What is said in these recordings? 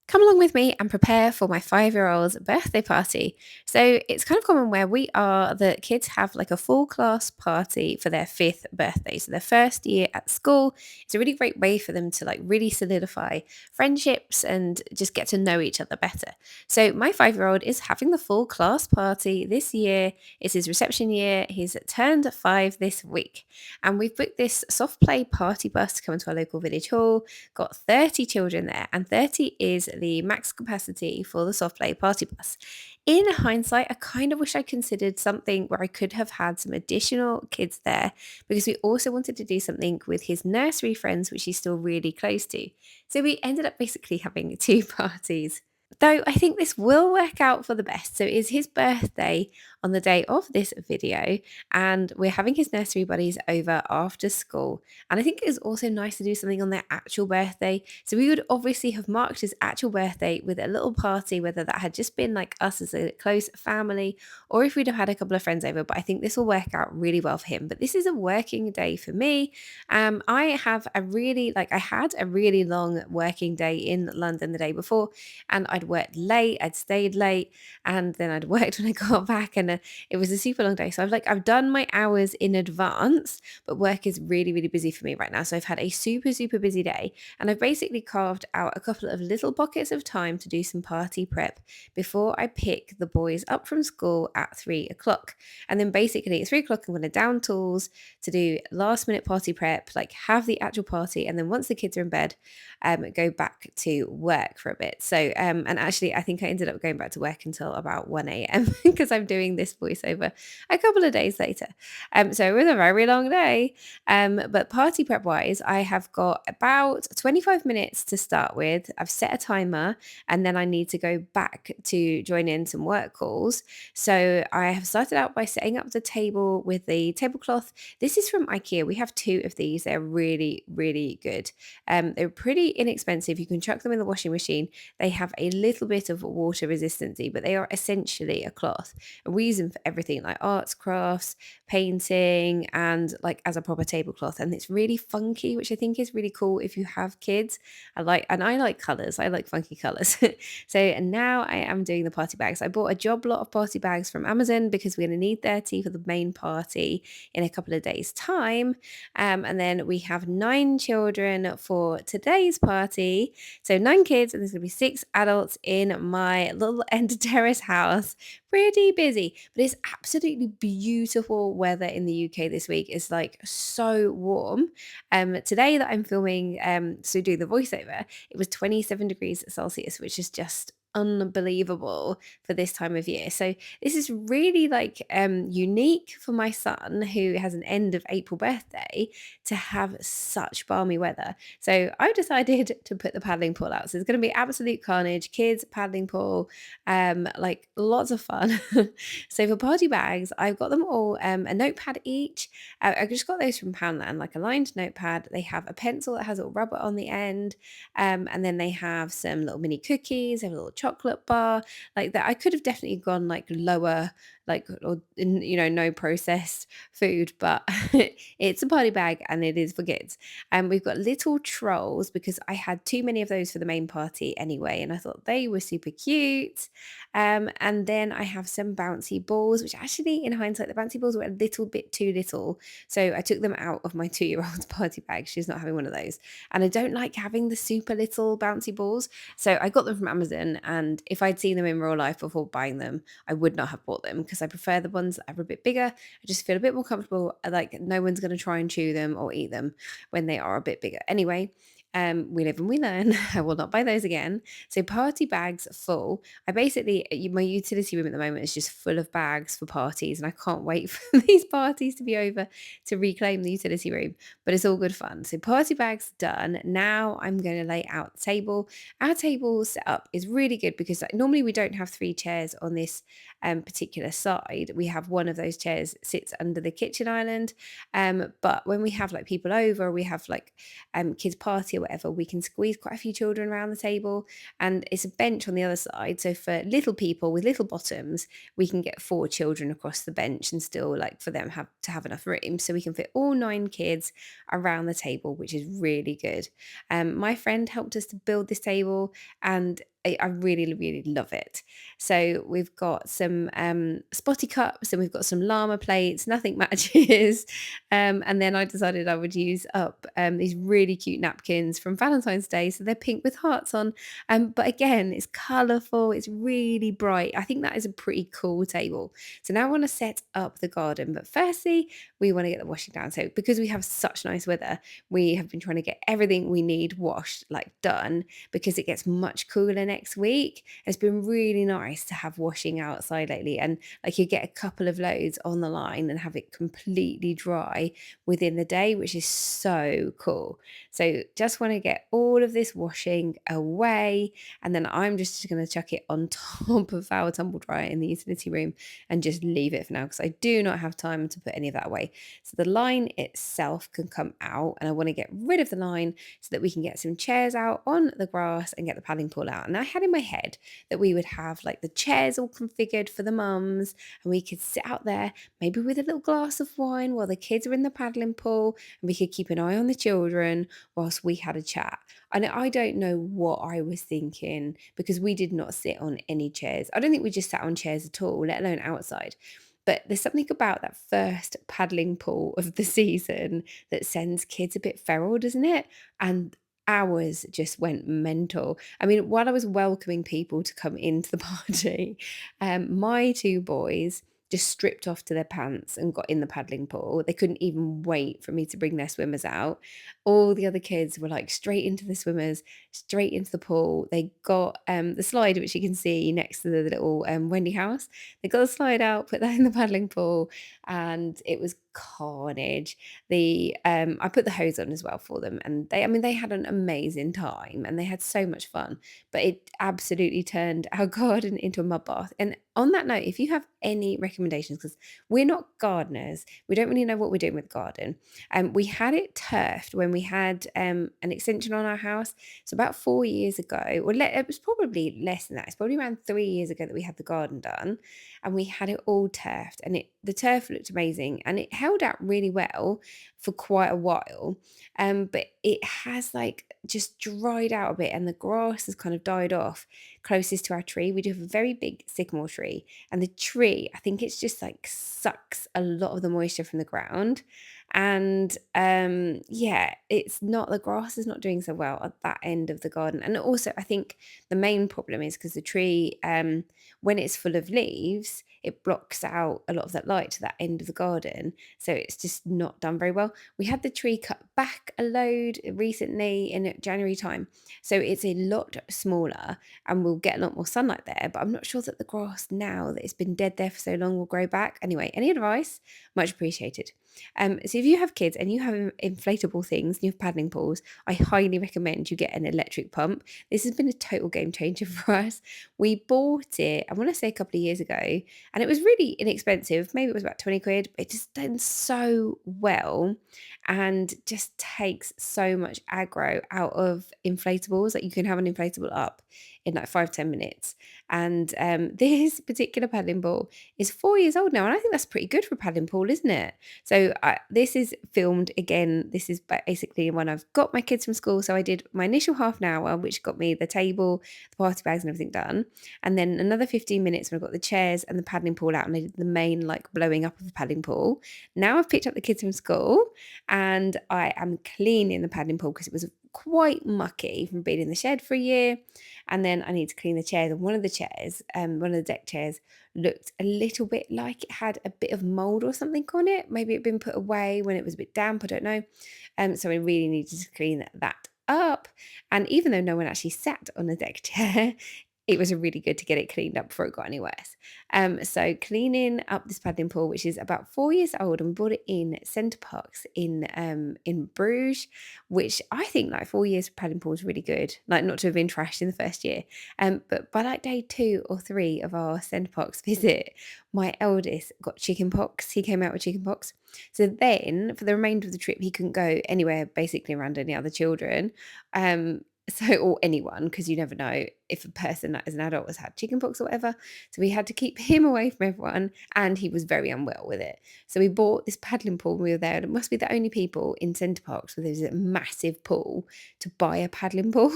Come along with me and prepare for my 5-year-old's birthday party. So it's kind of common where we are that kids have like a full class party for their fifth birthday. So their first year at school. It's a really great way for them to like really solidify friendships and just get to know each other better. So my 5-year-old is having the full class party this year. It's his reception year. He's turned 5 this week. And we've booked this soft play party bus to come to our local village hall. Got 30 children there, and 30 is the max capacity for the soft play party bus. In hindsight, I kind of wish I considered something where I could have had some additional kids there because we also wanted to do something with his nursery friends, which he's still really close to. So we ended up basically having two parties. Though I think this will work out for the best. So it's his birthday on the day of this video, and we're having his nursery buddies over after school. And I think it's also nice to do something on their actual birthday. So we would obviously have marked his actual birthday with a little party, whether that had just been like us as a close family, or if we'd have had a couple of friends over. But I think this will work out really well for him. But this is a working day for me. I had a really long working day in London the day before, and I'd worked late, I'd stayed late, and then I'd worked when I got back, and it was a super long day. So I've done my hours in advance, but work is really, really busy for me right now. So I've had a super, super busy day, and I've basically carved out a couple of little pockets of time to do some party prep before I pick the boys up from school at 3 o'clock. And then basically at 3 o'clock, I'm going to down tools to do last minute party prep, like have the actual party, and then once the kids are in bed, go back to work for a bit. So, and actually, I think I ended up going back to work until about 1 a.m. because I'm doing this voiceover a couple of days later. So it was a very long day. But party prep wise, I have got about 25 minutes to start with. I've set a timer, and then I need to go back to join in some work calls. So I have started out by setting up the table with the tablecloth. This is from IKEA. We have two of these. They're really, really good. They're pretty inexpensive. You can chuck them in the washing machine. They have a little bit of water resistancy, but they are essentially a cloth. And we use them for everything like arts, crafts, painting, and like as a proper tablecloth. And it's really funky, which I think is really cool if you have kids. I like colors. I like funky colors. So and now I am doing the party bags. I bought a job lot of party bags from Amazon because we're going to need 30 for the main party in a couple of days' time. And then we have 9 children for today's party. So 9 kids, and there's going to be 6 adults in my little end terrace house. Pretty busy, but it's absolutely beautiful weather in the UK this week. It's like so warm. Today that I'm filming, so doing the voiceover, it was 27 degrees Celsius, which is just unbelievable for this time of year. So this is really like unique for my son who has an end of April birthday to have such balmy weather. So I've decided to put the paddling pool out. So it's going to be absolute carnage, kids paddling pool, like lots of fun. So for party bags, I've got them all a notepad each. I just got those from Poundland, like a lined notepad. They have a pencil that has a little rubber on the end, and then they have some little mini cookies, they have a little chocolate bar like that. I could have definitely gone like lower, like or no processed food, but it's a party bag and it is for kids. And we've got little trolls because I had too many of those for the main party anyway, and I thought they were super cute. And then I have some bouncy balls, which actually, in hindsight, the bouncy balls were a little bit too little. So I took them out of my 2-year-old's party bag. She's not having one of those. And I don't like having the super little bouncy balls. So I got them from Amazon. And if I'd seen them in real life before buying them, I would not have bought them because I prefer the ones that are a bit bigger. I just feel a bit more comfortable. Like no one's going to try and chew them or eat them when they are a bit bigger. Anyway, we live and we learn. I will not buy those again. So party bags full. My utility room at the moment is just full of bags for parties, and I can't wait for these parties to be over to reclaim the utility room. But it's all good fun. So party bags done. Now I'm going to lay out the table. Our table setup is really good because normally we don't have 3 chairs on this particular side. We have one of those chairs sits under the kitchen island. But when we have like people over, we have like kids party or whatever, we can squeeze quite a few children around the table, and it's a bench on the other side. So for little people with little bottoms, we can get 4 children across the bench and still like for them have enough room. So we can fit all 9 kids around the table, which is really good. My friend helped us to build this table, and I really, really love it. So we've got some spotty cups and we've got some llama plates, nothing matches. And then I decided I would use up these really cute napkins from Valentine's Day. So they're pink with hearts on. But again, it's colourful, it's really bright. I think that is a pretty cool table. So now I want to set up the garden. But firstly, we want to get the washing down. So because we have such nice weather, we have been trying to get everything we need washed, like done, because it gets much cooler next week. It's been really nice to have washing outside lately, and like you get a couple of loads on the line and have it completely dry within the day, which is so cool. So just want to get all of this washing away, and then I'm just going to chuck it on top of our tumble dryer in the utility room and just leave it for now because I do not have time to put any of that away. So the line itself can come out, and I want to get rid of the line so that we can get some chairs out on the grass and get the paddling pool out. And I had in my head that we would have like the chairs all configured for the mums, and we could sit out there maybe with a little glass of wine while the kids are in the paddling pool, and we could keep an eye on the children whilst we had a chat. And I don't know what I was thinking because we did not sit on any chairs. I don't think we just sat on chairs at all, let alone outside. But there's something about that first paddling pool of the season that sends kids a bit feral, doesn't it? And hours just went mental. I mean, while I was welcoming people to come into the party, my two boys just stripped off to their pants and got in the paddling pool. They couldn't even wait for me to bring their swimmers out. All the other kids were like straight into the swimmers, straight into the pool. They got the slide, which you can see next to the little Wendy house. They got the slide out, put that in the paddling pool, and it was carnage. I put the hose on as well for them, and I mean, they had an amazing time and they had so much fun. But it absolutely turned our garden into a mud bath. And on that note, if you have any recommendations, because we're not gardeners, we don't really know what we're doing with the garden. We had it turfed when we had an extension on our house. So about 4 years ago, it was probably less than that. It's probably around 3 years ago that we had the garden done, and we had it all turfed, and the turf looked amazing, and it held out really well for quite a while. But it has like just dried out a bit, and the grass has kind of died off closest to our tree. We do have a very big sycamore tree, and the tree, I think it's just like sucks a lot of the moisture from the ground. And yeah, it's not, the grass is not doing so well at that end of the garden. And also, I think the main problem is because the tree, when it's full of leaves, it blocks out a lot of that light to that end of the garden. So it's just not done very well. We had the tree cut back a load recently in January time. So it's a lot smaller and we'll get a lot more sunlight there. But I'm not sure that the grass, now that it's been dead there for so long, will grow back. Anyway, any advice? Much appreciated. So if you have kids and you have inflatable things and you have paddling pools, I highly recommend you get an electric pump. This has been a total game changer for us. We bought it, I want to say a couple of years ago, and it was really inexpensive. Maybe it was about 20 quid, but it just done so well and just takes so much aggro out of inflatables. Like you can have an inflatable up in like 5-10 minutes. And this particular paddling pool is 4 years old now, and I think that's pretty good for a paddling pool, isn't it? So this is filmed again. This is basically when I've got my kids from school. So I did my initial half an hour, which got me the table, the party bags, and everything done. And then another 15 minutes when I got the chairs and the paddling pool out, and I did the main like blowing up of the paddling pool. Now I've picked up the kids from school and I am cleaning the paddling pool because it was quite mucky from being in the shed for a year. And then I need to clean the chairs. And one of the chairs, one of the deck chairs, looked a little bit like it had a bit of mold or something on it. Maybe it'd been put away when it was a bit damp, I don't know. So I really needed to clean that up. And even though no one actually sat on the deck chair, it was really good to get it cleaned up before it got any worse. So cleaning up this paddling pool, which is about 4 years old, and we bought it in Centre Parks in Bruges, which I think like 4 years for paddling pool is really good. Like not to have been trashed in the first year. But by like day 2 or 3 of our Centre Parks visit, my eldest got chicken pox. He came out with chicken pox. So then for the remainder of the trip, he couldn't go anywhere basically around any other children. Or anyone, because you never know if a person that is an adult has had chickenpox or whatever. So we had to keep him away from everyone, and he was very unwell with it. So we bought this paddling pool when we were there, and it must be the only people in Centre Parks where there's a massive pool to buy a paddling pool.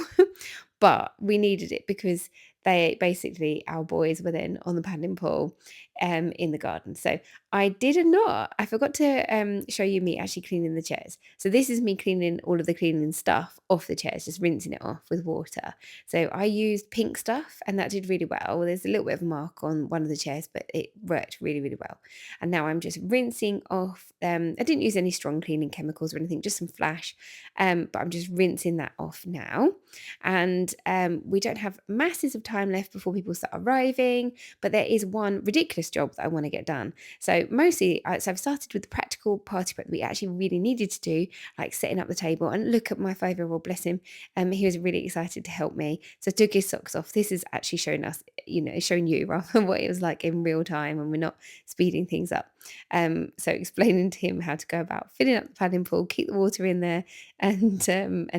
but we needed it because they basically our boys were then on the paddling pool in the garden. So I did a not. I forgot to show you me actually cleaning the chairs. So this is me cleaning all of the cleaning stuff off the chairs, just rinsing it off with water. So I used pink stuff and that did really well. There's a little bit of a mark on one of the chairs, but it worked really, really well. And now I'm just rinsing off. I didn't use any strong cleaning chemicals or anything, just some flash. But I'm just rinsing that off now. And we don't have masses of time left before people start arriving, but there is one ridiculous job that I want to get done. So mostly, so I've started with the practical party prep that we actually really needed to do, like setting up the table. And look at my 5-year-old, bless him. He was really excited to help me. So I took his socks off. This is actually showing us, showing you rather what it was like in real time when we're not speeding things up. So explaining to him how to go about filling up the paddling pool, keep the water in there, and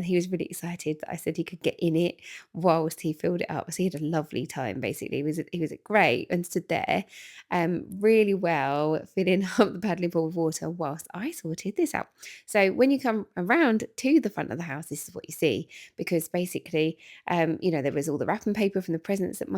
he was really excited that I said he could get in it whilst he filled it up. So he had a lovely time. Basically, he was great and stood there, really well, filling up the paddling pool with water whilst I sorted this out. So when you come around to the front of the house, this is what you see because basically, there was all the wrapping paper from the presents that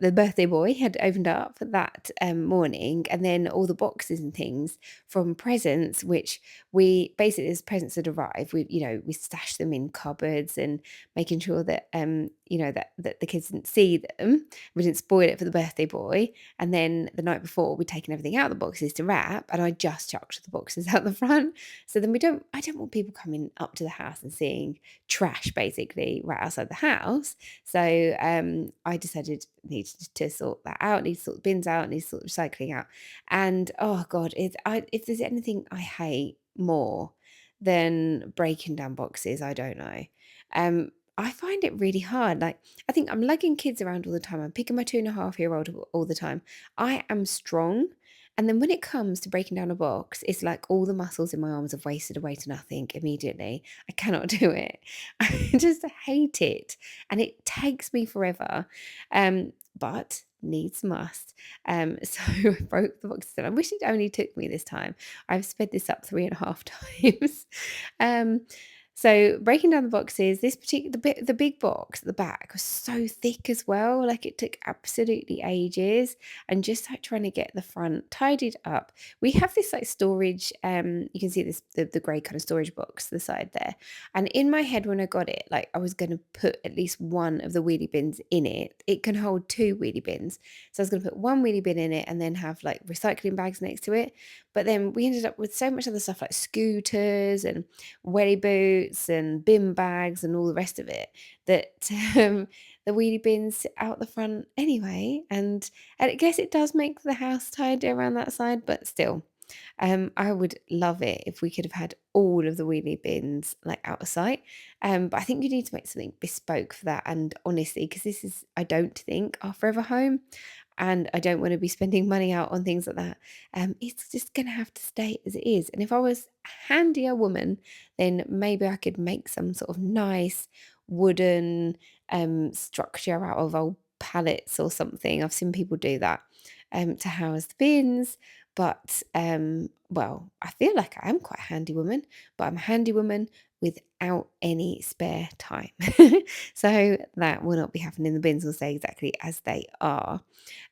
the birthday boy had opened up that morning, and then all the boxes and things from presents, which we basically as presents had arrived, we stashed them in cupboards and making sure that that the kids didn't see them. We didn't spoil it for the birthday boy. And then the night before, we'd taken everything out of the boxes to wrap, and I just chucked the boxes out the front. So then I don't want people coming up to the house and seeing trash basically right outside the house. So I decided needed to sort that out, need to sort the bins out, need to sort the recycling out. And oh God, if there's anything I hate more than breaking down boxes, I don't know. I find it really hard. Like, I think I'm lugging kids around all the time. I'm picking my 2.5-year-old all the time. I am strong. And then when it comes to breaking down a box, it's like all the muscles in my arms have wasted away to nothing immediately. I cannot do it. I just hate it. And it takes me forever. But needs must. So I broke the boxes down. I wish it only took me this time. I've sped this up 3.5 times. Um, so breaking down the boxes, this particular the big box at the back was so thick as well. Like it took absolutely ages, and just like trying to get the front tidied up. We have this like storage. You can see this the grey kind of storage box to the side there. And in my head when I got it, like I was going to put at least one of the wheelie bins in it. It can hold 2 wheelie bins, so I was going to put one wheelie bin in it and then have like recycling bags next to it. But then we ended up with so much other stuff like scooters and welly boots and bin bags and all the rest of it that the wheelie bins sit out the front anyway. And I guess it does make the house tidy around that side, but still. I would love it if we could have had all of the wheelie bins like out of sight. But I think you need to make something bespoke for that. And honestly, because this is, I don't think, our forever home, and I don't want to be spending money out on things like that. It's just going to have to stay as it is. And if I was a handier woman, then maybe I could make some sort of nice wooden structure out of old pallets or something. I've seen people do that to house the bins. But well, I feel like I am quite a handy woman, but I'm a handy woman without any spare time. So that will not be happening. The bins will stay exactly as they are.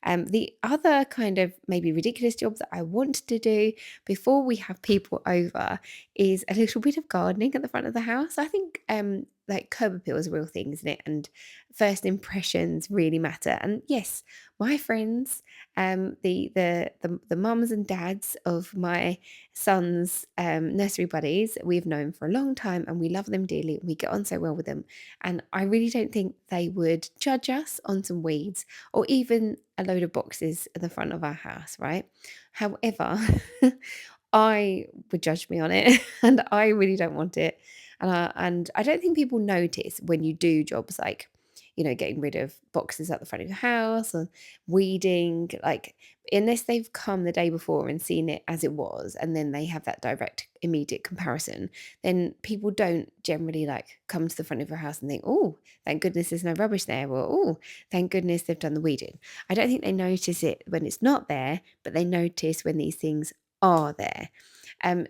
The other kind of maybe ridiculous job that I wanted to do before we have people over is a little bit of gardening at the front of the house. I think like curb appeal is a real thing, isn't it? And first impressions really matter. And yes, my friends, the mums and dads of my son's nursery buddies, we've known for a long time and we love them dearly. We get on so well with them. And I really don't think they would judge us on some weeds or even a load of boxes at the front of our house, right? However, I would judge me on it and I really don't want it. And I don't think people notice when you do jobs like, getting rid of boxes at the front of your house or weeding, like unless they've come the day before and seen it as it was, and then they have that direct, immediate comparison, then people don't generally like come to the front of your house and think, oh, thank goodness there's no rubbish there, or oh, thank goodness they've done the weeding. I don't think they notice it when it's not there, but they notice when these things are there.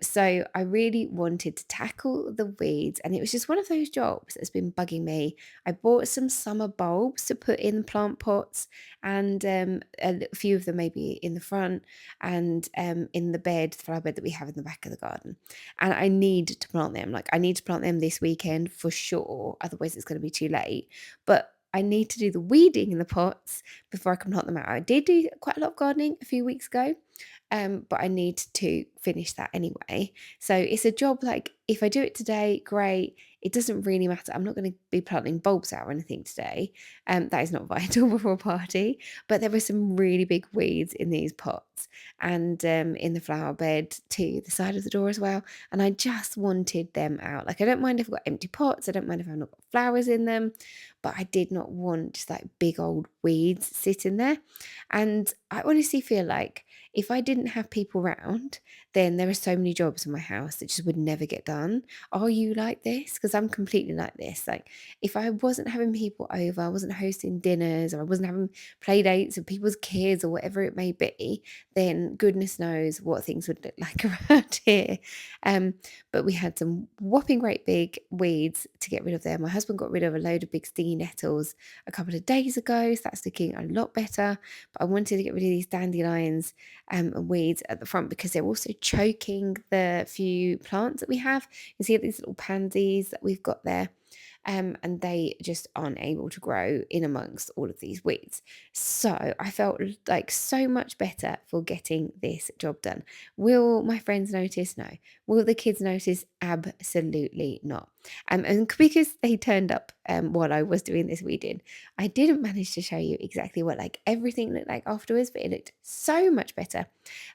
So I really wanted to tackle the weeds, and it was just one of those jobs that's been bugging me. I bought some summer bulbs to put in plant pots, and a few of them maybe in the front and in the bed, the flower bed that we have in the back of the garden. And I need to plant them. Like I need to plant them this weekend for sure. Otherwise, it's going to be too late. But I need to do the weeding in the pots before I can plant them out. I did do quite a lot of gardening a few weeks ago, but I need to finish that anyway. So it's a job like if I do it today, great. It doesn't really matter. I'm not going to be planting bulbs out or anything today. That is not vital before a party. But there were some really big weeds in these pots and in the flower bed to the side of the door as well. And I just wanted them out. Like I don't mind if I've got empty pots. I don't mind if I've not got flowers in them. But I did not want just like big old weeds sitting there. And I honestly feel like if I didn't have people round, then there are so many jobs in my house that just would never get done. Are you like this? Because I'm completely like this. Like if I wasn't having people over, I wasn't hosting dinners, or I wasn't having play dates with people's kids or whatever it may be, then goodness knows what things would look like around here. Um, but we had some whopping great big weeds to get rid of there. My husband got rid of a load of big stingy nettles a couple of days ago, so that's looking a lot better. But I wanted to get rid of these dandelions and weeds at the front because they're also choking the few plants that we have. You see these little pansies that we've got there. And they just aren't able to grow in amongst all of these weeds. So I felt like so much better for getting this job done. Will my friends notice? No. Will the kids notice? Absolutely not. And because they turned up while I was doing this weeding, I didn't manage to show you exactly what like everything looked like afterwards, but it looked so much better.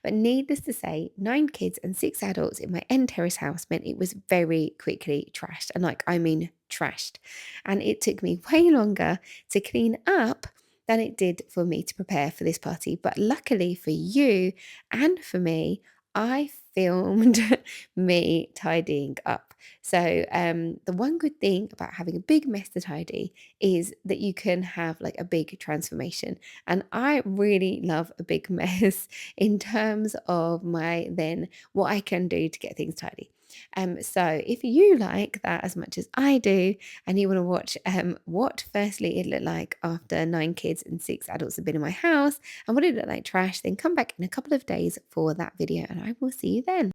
But needless to say, 9 kids and 6 adults in my end terrace house meant it was very quickly trashed. And like, I mean, trashed. And it took me way longer to clean up than it did for me to prepare for this party. But luckily for you and for me, I filmed me tidying up. So the one good thing about having a big mess to tidy is that you can have like a big transformation. And I really love a big mess in terms of my then what I can do to get things tidy. So if you like that as much as I do, and you want to watch what firstly it looked like after 9 kids and 6 adults have been in my house and what it looked like trash, then come back in a couple of days for that video and I will see you then.